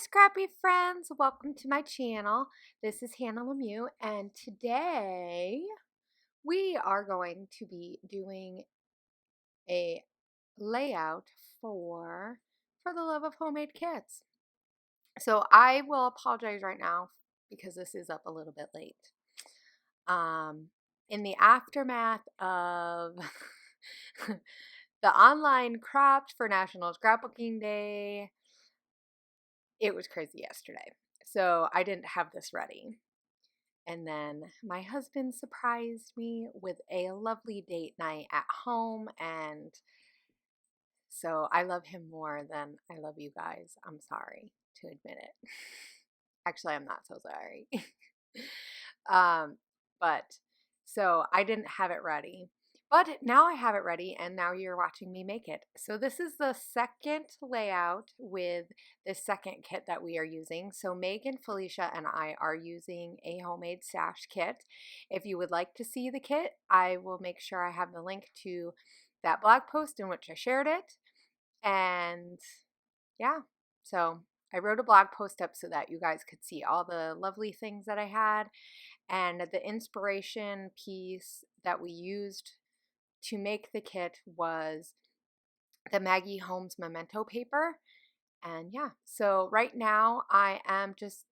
Scrappy friends, welcome to my channel. This is Hannah Lemieux, and today we are going to be doing a layout for the love of homemade kits. So I will apologize right now because this is up a little bit late. In the aftermath of the online craft for National Scrapbooking Day, it was crazy yesterday. So I didn't have this ready. And then my husband surprised me with a lovely date night at home. And so I love him more than I love you guys. I'm sorry to admit it. Actually, I'm not so sorry. But so I didn't have it ready. But now I have it ready, and now you're watching me make it. So this is the second layout with the second kit that we are using. So Megan, Felicia, and I are using a homemade stash kit. If you would like to see the kit, I will make sure I have the link to that blog post in which I shared it. And yeah, so I wrote a blog post up so that you guys could see all the lovely things that I had. And the inspiration piece that we used to make the kit was the Maggie Holmes memento paper. And yeah, so right now I am just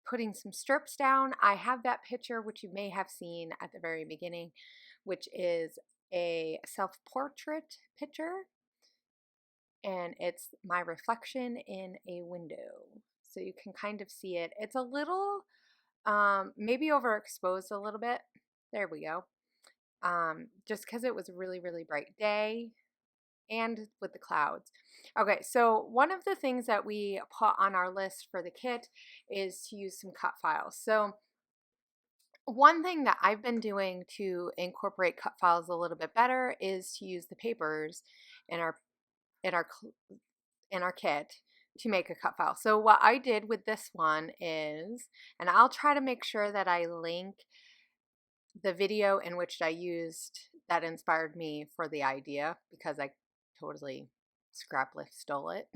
putting some strips down. I have that picture, which you may have seen at the very beginning, which is a self-portrait picture. And it's my reflection in a window. So you can kind of see it. It's a little, maybe overexposed a little bit. There we go. Just because it was a really, really bright day and with the clouds. Okay, so one of the things that we put on our list for the kit is to use some cut files. So one thing that I've been doing to incorporate cut files a little bit better is to use the papers in our in our in our kit to make a cut file. So what I did with this one is, and I'll try to make sure that I link the video in which I used that inspired me for the idea, because I totally scraplift stole it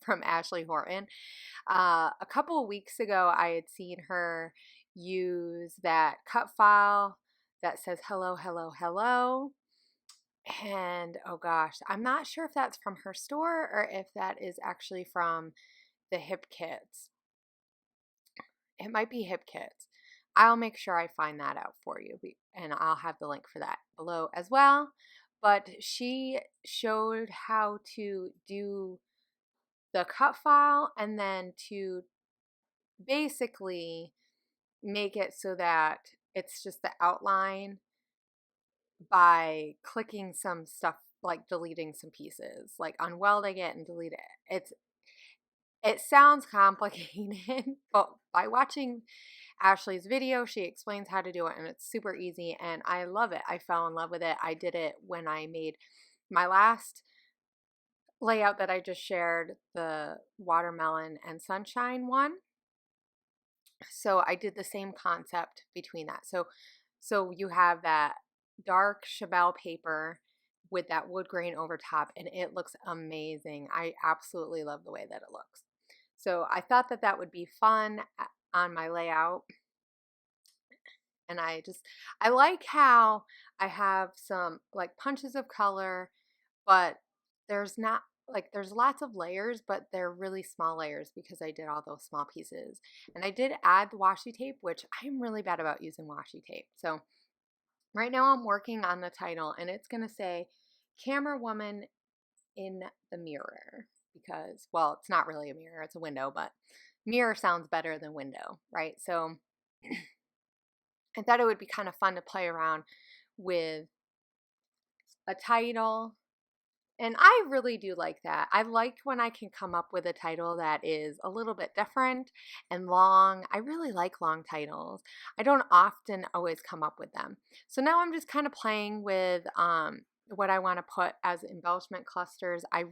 from Ashley Horton. A couple of weeks ago, I had seen her use that cut file that says hello, hello, hello. And oh gosh, I'm not sure if that's from her store or if that is actually from the Hip Kits. It might be Hip Kits. I'll make sure I find that out for you, and I'll have the link for that below as well. But she showed how to do the cut file and then to basically make it so that it's just the outline by clicking some stuff, like deleting some pieces, like unwelding it and delete it. It sounds complicated, but by watching Ashley's video, she explains how to do it, and it's super easy, and I love it. I fell in love with it. I did it when I made my last layout that I just shared, the watermelon and sunshine one. So I did the same concept between that. So you have that dark chabelle paper with that wood grain over top, and it looks amazing. I absolutely love the way that it looks. So I thought that that would be fun on my layout. And I like how I have some like punches of color, but there's not there's lots of layers, but they're really small layers because I did all those small pieces. And I did add the washi tape, which I'm really bad about using washi tape. So right now I'm working on the title, and it's going to say Camera Woman in the Mirror, because, well, it's not really a mirror, it's a window, but mirror sounds better than window, right? So I thought it would be kind of fun to play around with a title. And I really do like that. I like when I can come up with a title that is a little bit different and long. I really like long titles. I don't often always come up with them. So now I'm just kind of playing with what I want to put as embellishment clusters. I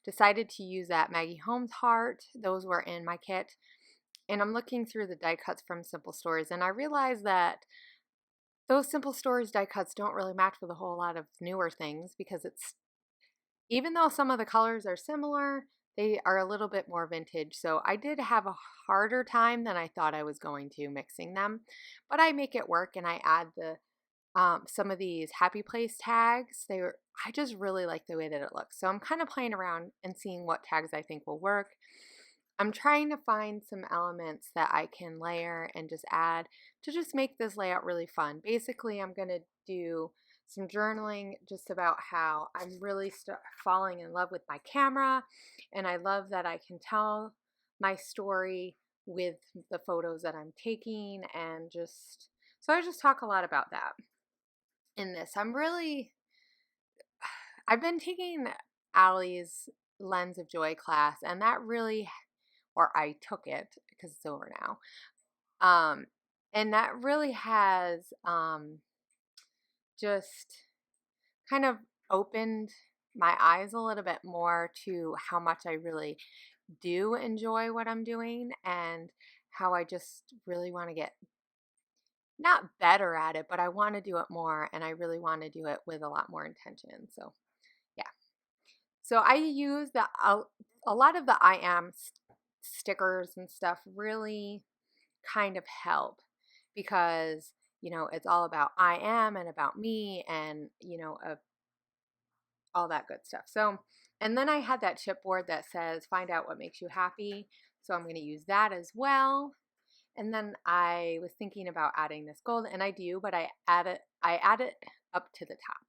decided to use that Maggie Holmes heart. Those were in my kit. And I'm looking through the die cuts from Simple Stories, and I realized that those Simple Stories die cuts don't really match with a whole lot of newer things, because it's, even though some of the colors are similar, they are a little bit more vintage. So I did have a harder time than I thought I was going to mixing them, but I make it work and I add the some of these happy place tags. I just really like the way that it looks. So I'm kind of playing around and seeing what tags I think will work. I'm trying to find some elements that I can layer and just add to just make this layout really fun. Basically, I'm going to do some journaling just about how I'm really falling in love with my camera, and I love that I can tell my story with the photos that I'm taking, and just so I just talk a lot about that in this. I've been taking Allie's Lens of Joy class, and that really, or I took it because it's over now. And that really has just kind of opened my eyes a little bit more to how much I really do enjoy what I'm doing, and how I just really want to get not better at it, but I want to do it more, and I really want to do it with a lot more intention. So yeah. So I use a lot of the I am stickers and stuff really kind of help, because it's all about I am and about me, and all that good stuff. So, and then I had that chipboard that says find out what makes you happy, so I'm going to use that as well. And then I was thinking about adding this gold, and I do, but I add it up to the top.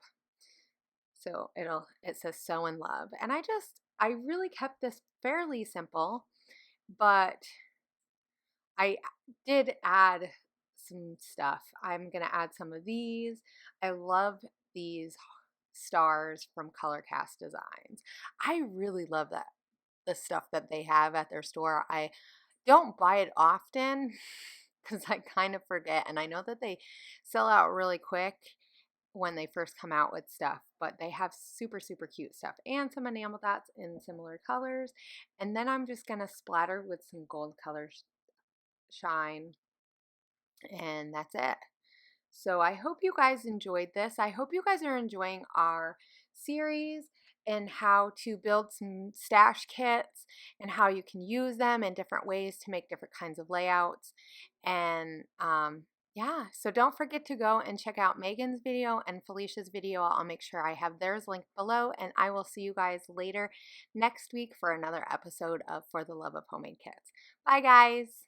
So it says so in love. And I really kept this fairly simple, but I did add some stuff. I'm going to add some of these. I love these stars from Colorcast Designs. I really love the stuff that they have at their store. I don't buy it often because I kind of forget, and I know that they sell out really quick when they first come out with stuff, but they have super, super cute stuff and some enamel dots in similar colors. And then I'm just going to splatter with some gold color shine, and that's it. So I hope you guys enjoyed this. I hope you guys are enjoying our series and how to build some stash kits and how you can use them in different ways to make different kinds of layouts. And yeah, so don't forget to go and check out Megan's video and Felicia's video. I'll make sure I have theirs linked below, and I will see you guys later next week for another episode of For the Love of Homemade Kits. Bye guys!